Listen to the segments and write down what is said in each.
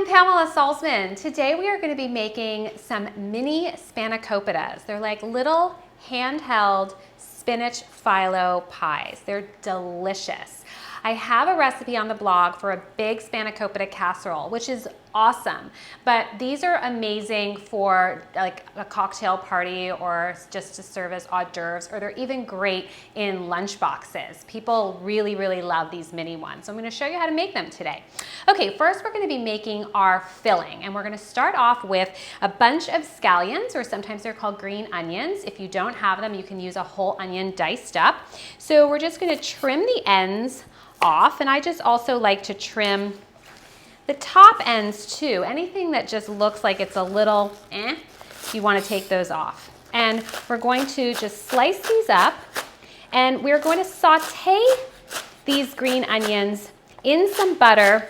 I'm Pamela Salzman. Today we are going to be making some mini Spanakopitas. They're like little handheld spinach phyllo pies. They're delicious. I have a recipe on the blog for a big Spanakopita casserole, which is awesome. But these are amazing for like a cocktail party or just to serve as hors d'oeuvres, or they're even great in lunch boxes. People really, really love these mini ones. So I'm going to show you how to make them today. Okay, first we're going to be making our filling, and we're going to start off with a bunch of scallions, or sometimes they're called green onions. If you don't have them, you can use a whole onion diced up. So we're just going to trim the ends off, and I just also like to trim the top ends too. Anything that just looks like it's a little you want to take those off. And we're going to just slice these up, and we're going to saute these green onions in some butter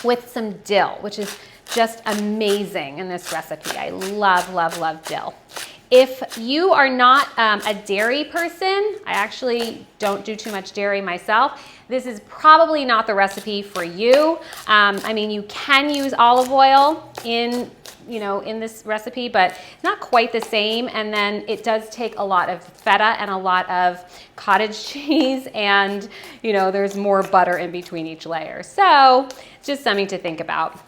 with some dill, which is just amazing in this recipe. I love, love, love dill. If you are not a dairy person, I actually don't do too much dairy myself, this is probably not the recipe for you. I mean, you can use olive oil in this recipe, but it's not quite the same. And then it does take a lot of feta and a lot of cottage cheese, and there's more butter in between each layer. So just something to think about.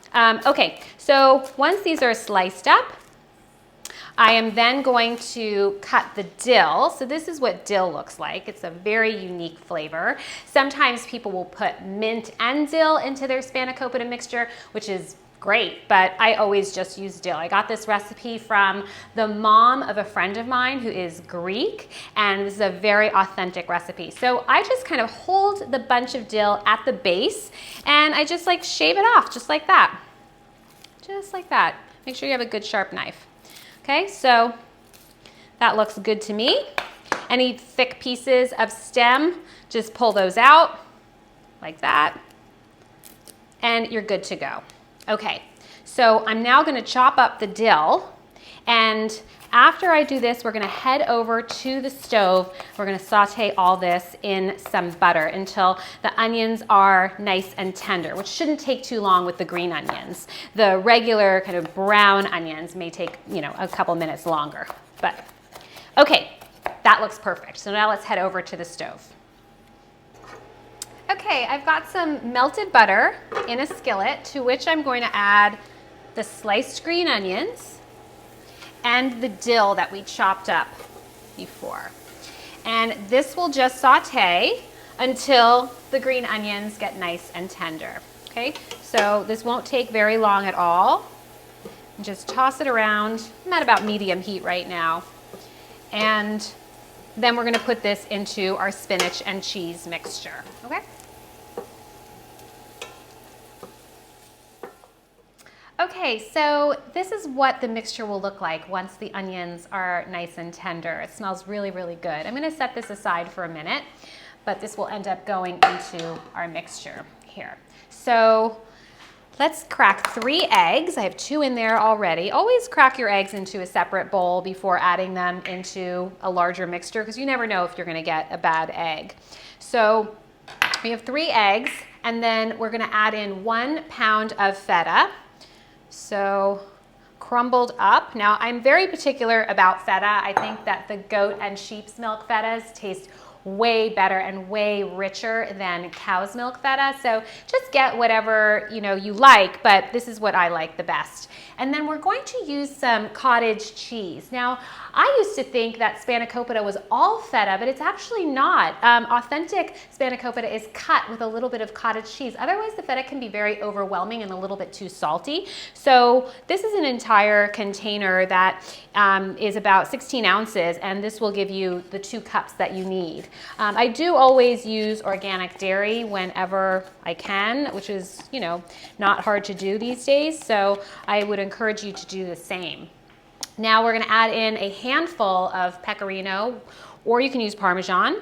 Okay, so once these are sliced up, I am then going to cut the dill. So this is what dill looks like. It's a very unique flavor. Sometimes people will put mint and dill into their Spanakopita mixture, which is great, but I always just use dill. I got this recipe from the mom of a friend of mine who is Greek, and this is a very authentic recipe. So I just kind of hold the bunch of dill at the base, and I just like shave it off just like that. Just like that. Make sure you have a good sharp knife. Okay, so that looks good to me. Any thick pieces of stem, just pull those out like that, and you're good to go. Okay, so I'm now going to chop up the dill, and after I do this, we're going to head over to the stove. We're going to saute all this in some butter until the onions are nice and tender, which shouldn't take too long with the green onions. The regular kind of brown onions may take, a couple minutes longer. But okay, that looks perfect. So now let's head over to the stove. Okay, I've got some melted butter in a skillet, to which I'm going to add the sliced green onions and the dill that we chopped up before. And this will just saute until the green onions get nice and tender. Okay, so this won't take very long at all. Just toss it around. I'm at about medium heat right now. And then we're going to put this into our spinach and cheese mixture. Okay? Okay, so this is what the mixture will look like once the onions are nice and tender. It smells really, really good. I'm going to set this aside for a minute, but this will end up going into our mixture here. So let's crack 3 eggs. I have 2 in there already. Always crack your eggs into a separate bowl before adding them into a larger mixture, because you never know if you're going to get a bad egg. So we have 3 eggs, and then we're going to add in 1 pound of feta. So crumbled up. Now I'm very particular about feta. I think that the goat and sheep's milk fetas taste way better and way richer than cow's milk feta. So just get whatever you like, but this is what I like the best. And then we're going to use some cottage cheese. Now, I used to think that Spanakopita was all feta, but it's actually not. Authentic Spanakopita is cut with a little bit of cottage cheese. Otherwise, the feta can be very overwhelming and a little bit too salty. So this is an entire container that is about 16 ounces, and this will give you the 2 cups that you need. I do always use organic dairy whenever I can, which is, not hard to do these days. So I would encourage you to do the same. Now we're going to add in a handful of pecorino, or you can use Parmesan,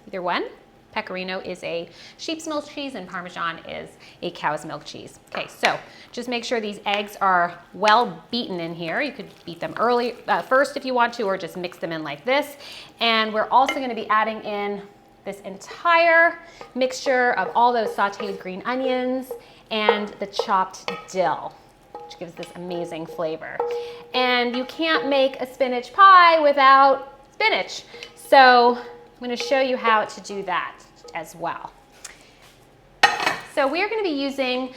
either one. Pecorino is a sheep's milk cheese and Parmesan is a cow's milk cheese. Okay, so just make sure these eggs are well beaten in here. You could beat them first if you want to, or just mix them in like this. And we're also going to be adding in this entire mixture of all those sauteed green onions and the chopped dill, which gives this amazing flavor. And you can't make a spinach pie without spinach. So I'm going to show you how to do that as well. So we are going to be using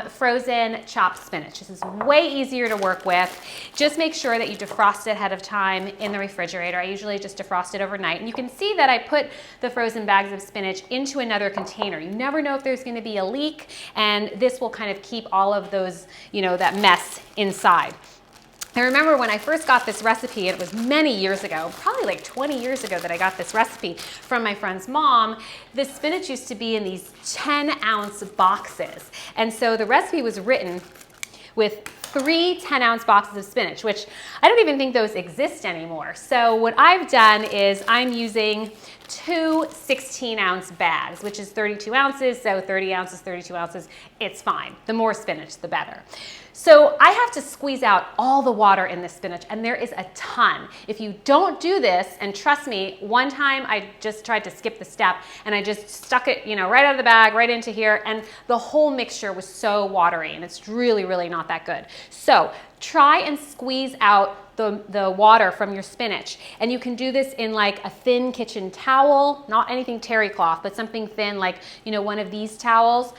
frozen chopped spinach. This is way easier to work with. Just make sure that you defrost it ahead of time in the refrigerator. I usually just defrost it overnight. And you can see that I put the frozen bags of spinach into another container. You never know if there's going to be a leak, and this will kind of keep all of those, that mess inside. I remember when I first got this recipe, it was many years ago, probably like 20 years ago that I got this recipe from my friend's mom. The spinach used to be in these 10-ounce boxes. And so the recipe was written with 3 10-ounce boxes of spinach, which I don't even think those exist anymore. So what I've done is I'm using 2 16-ounce bags, which is 32 ounces, so 30 ounces, 32 ounces, it's fine. The more spinach, the better. So I have to squeeze out all the water in this spinach, and there is a ton. If you don't do this, and trust me, one time I just tried to skip the step, and I just stuck it, right out of the bag, right into here, and the whole mixture was so watery, and it's really, really not that good. So try and squeeze out the water from your spinach. And you can do this in like a thin kitchen towel, not anything terry cloth, but something thin like, one of these towels.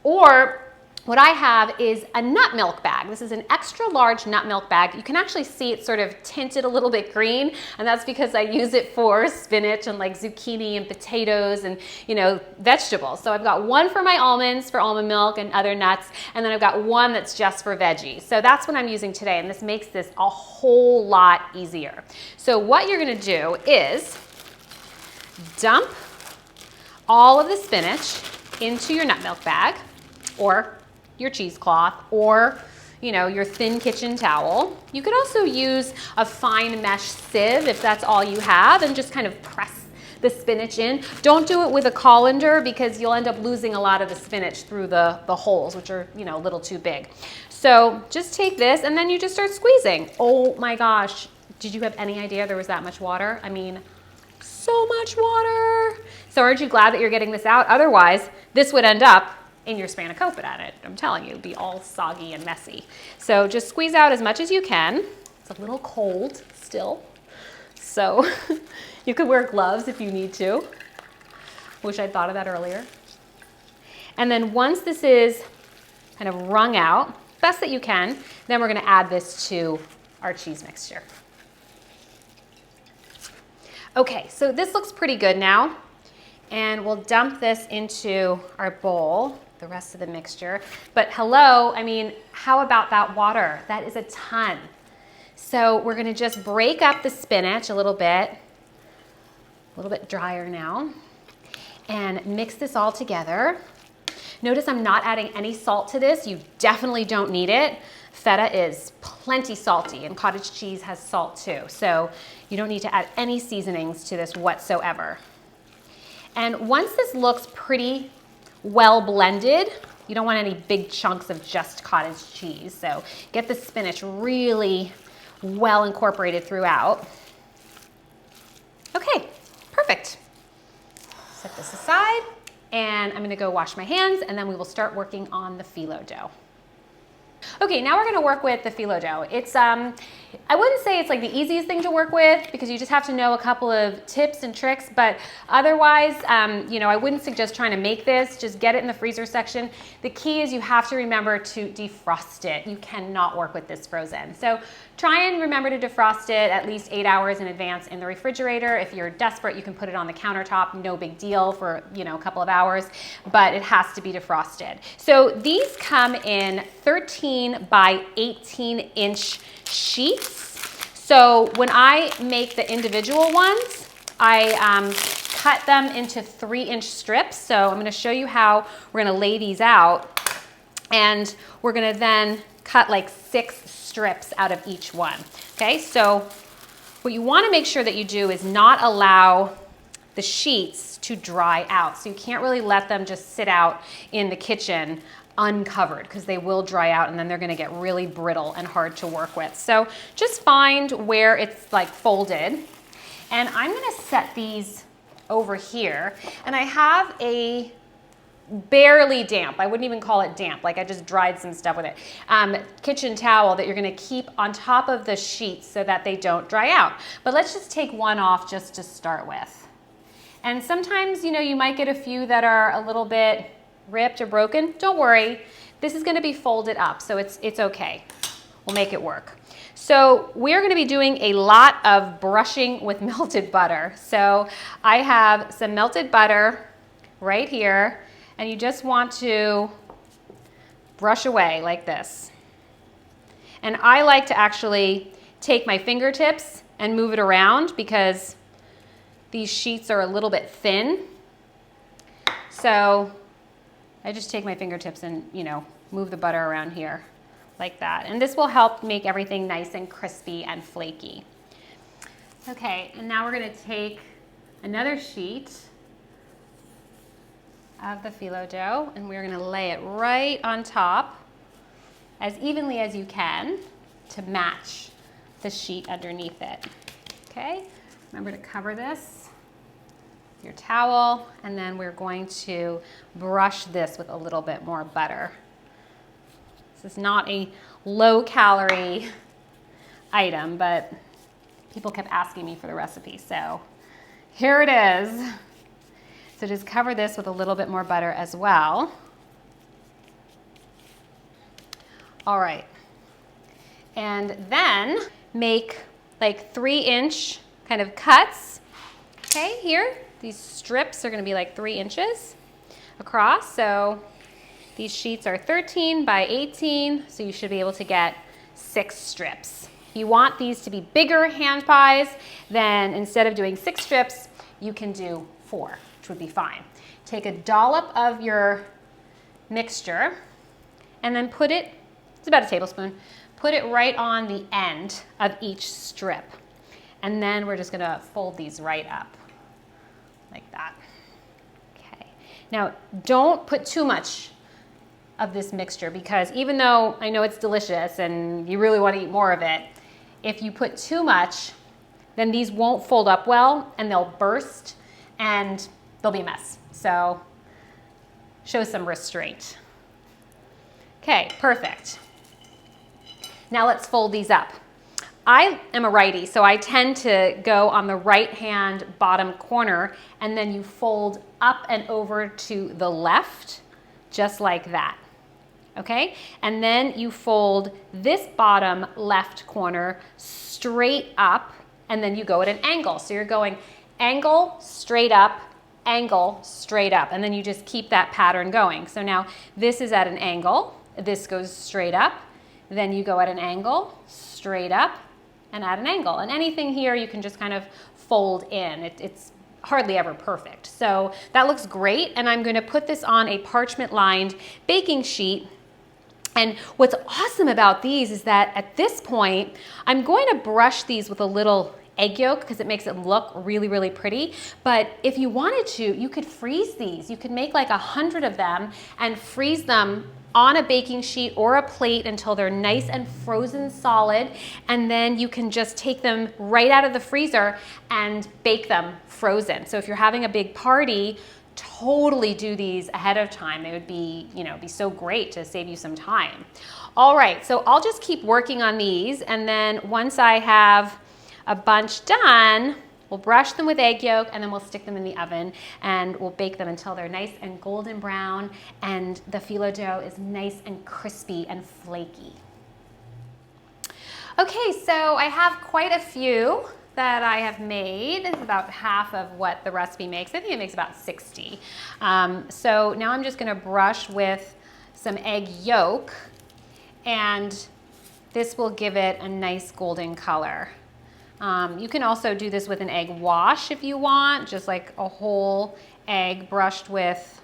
Or what I have is a nut milk bag. This is an extra large nut milk bag. You can actually see it sort of tinted a little bit green, and that's because I use it for spinach and like zucchini and potatoes and, vegetables. So I've got one for my almonds, for almond milk and other nuts, and then I've got one that's just for veggies. So that's what I'm using today, and this makes this a whole lot easier. So what you're gonna do is dump all of the spinach into your nut milk bag, or your cheesecloth, or your thin kitchen towel. You could also use a fine mesh sieve if that's all you have, and just kind of press the spinach in. Don't do it with a colander because you'll end up losing a lot of the spinach through the holes, which are a little too big. So just take this and then you just start squeezing. Oh my gosh, did you have any idea there was that much water? I mean, so much water. So aren't you glad that you're getting this out? Otherwise, this would end up in your spanakopita. I'm telling you, it'd be all soggy and messy. So just squeeze out as much as you can. It's a little cold still, so you could wear gloves if you need to. Wish I'd thought of that earlier. And then once this is kind of wrung out, best that you can, then we're gonna add this to our cheese mixture. Okay, so this looks pretty good now, and we'll dump this into our bowl, the rest of the mixture. But hello, how about that water? That is a ton. So we're gonna just break up the spinach a little bit drier now, and mix this all together. Notice I'm not adding any salt to this. You definitely don't need it. Feta is plenty salty, and cottage cheese has salt too. So you don't need to add any seasonings to this whatsoever. And once this looks pretty well blended, you don't want any big chunks of just cottage cheese. So get the spinach really well incorporated throughout. Okay, perfect. Set this aside, and I'm gonna go wash my hands, and then we will start working on the phyllo dough. Okay, now we're gonna work with the phyllo dough. It's, I wouldn't say it's like the easiest thing to work with because you just have to know a couple of tips and tricks, but otherwise, I wouldn't suggest trying to make this. Just get it in the freezer section. The key is you have to remember to defrost it. You cannot work with this frozen. So try and remember to defrost it at least 8 hours in advance in the refrigerator. If you're desperate, you can put it on the countertop, no big deal, for a couple of hours, but it has to be defrosted. So these come in 13 by 18 inch sheets. So when I make the individual ones, I cut them into 3-inch strips. So I'm gonna show you how we're gonna lay these out, and we're gonna then cut like 6 strips out of each one. Okay, so what you wanna make sure that you do is not allow the sheets to dry out. So you can't really let them just sit out in the kitchen uncovered, because they will dry out and then they're gonna get really brittle and hard to work with. So just find where it's like folded. And I'm gonna set these over here. And I have a barely damp. I wouldn't even call it damp. Like I just dried some stuff with it. Kitchen towel that you're gonna keep on top of the sheets so that they don't dry out. But let's just take one off just to start with. And sometimes, you know, you might get a few that are a little bit ripped or broken. Don't worry. This is gonna be folded up, so it's okay. We'll make it work. So we're gonna be doing a lot of brushing with melted butter. So I have some melted butter right here, and you just want to brush away like this. And I like to actually take my fingertips and move it around because these sheets are a little bit thin. So I just take my fingertips and, you know, move the butter around here like that. And this will help make everything nice and crispy and flaky. Okay, and now we're gonna take another sheet of the phyllo dough and we're gonna lay it right on top as evenly as you can to match the sheet underneath it. Okay, remember to cover this with your towel, and then we're going to brush this with a little bit more butter. This is not a low-calorie item, but people kept asking me for the recipe, so here it is. So just cover this with a little bit more butter as well. All right, and then make like 3-inch kind of cuts. Okay, here, these strips are gonna be like 3 inches across. So these sheets are 13 by 18, so you should be able to get 6 strips. If you want these to be bigger hand pies, then instead of doing 6 strips, you can do 4, which would be fine. Take a dollop of your mixture and then put it, it's about a tablespoon, put it right on the end of each strip. And then we're just gonna fold these right up like that. Okay, now don't put too much of this mixture because even though I know it's delicious and you really want to eat more of it, if you put too much, then these won't fold up well and they'll burst and they'll be a mess. So show some restraint. Okay, perfect. Now let's fold these up. I am a righty, so I tend to go on the right-hand bottom corner and then you fold up and over to the left, just like that. Okay, and then you fold this bottom left corner straight up and then you go at an angle. So you're going angle, straight up, angle, straight up, and then you just keep that pattern going. So now this is at an angle, this goes straight up, then you go at an angle, straight up, and at an angle. And anything here you can just kind of fold in. It's hardly ever perfect. So that looks great, and I'm gonna put this on a parchment-lined baking sheet. And what's awesome about these is that at this point, I'm going to brush these with a little egg yolk because it makes it look really, really pretty. But if you wanted to, you could freeze these. You could make like 100 of them and freeze them on a baking sheet or a plate until they're nice and frozen solid. And then you can just take them right out of the freezer and bake them frozen. So if you're having a big party, totally do these ahead of time. They would be, you know, be so great to save you some time. All right, so I'll just keep working on these, and then once I have a bunch done, we'll brush them with egg yolk and then we'll stick them in the oven and we'll bake them until they're nice and golden brown and the phyllo dough is nice and crispy and flaky. Okay, so I have quite a few that I have made. It's about half of what the recipe makes. I think it makes about 60. So now I'm just gonna brush with some egg yolk, and this will give it a nice golden color. You can also do this with an egg wash if you want, just like a whole egg brushed with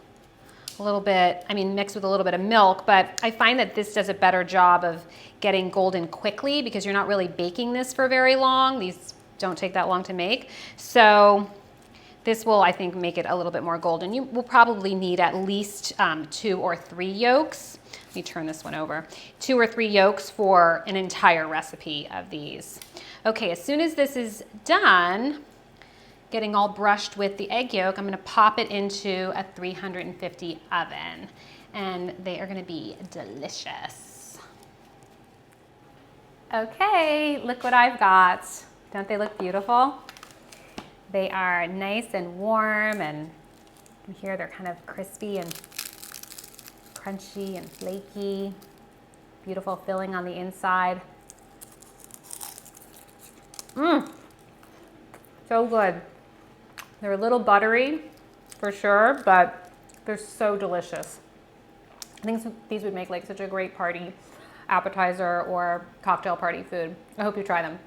a little bit, mixed with a little bit of milk, but I find that this does a better job of getting golden quickly because you're not really baking this for very long. These don't take that long to make. So this will, I think, make it a little bit more golden. You will probably need at least 2 or 3 yolks. Let me turn this one over. 2 or 3 yolks for an entire recipe of these. Okay, as soon as this is done, getting all brushed with the egg yolk, I'm gonna pop it into a 350 oven, and they are gonna be delicious. Okay, look what I've got. Don't they look beautiful? They are nice and warm, and you hear they're kind of crispy and crunchy and flaky. Beautiful filling on the inside. Mmm, so good. They're a little buttery for sure, but they're so delicious. I think these would make like such a great party appetizer or cocktail party food. I hope you try them.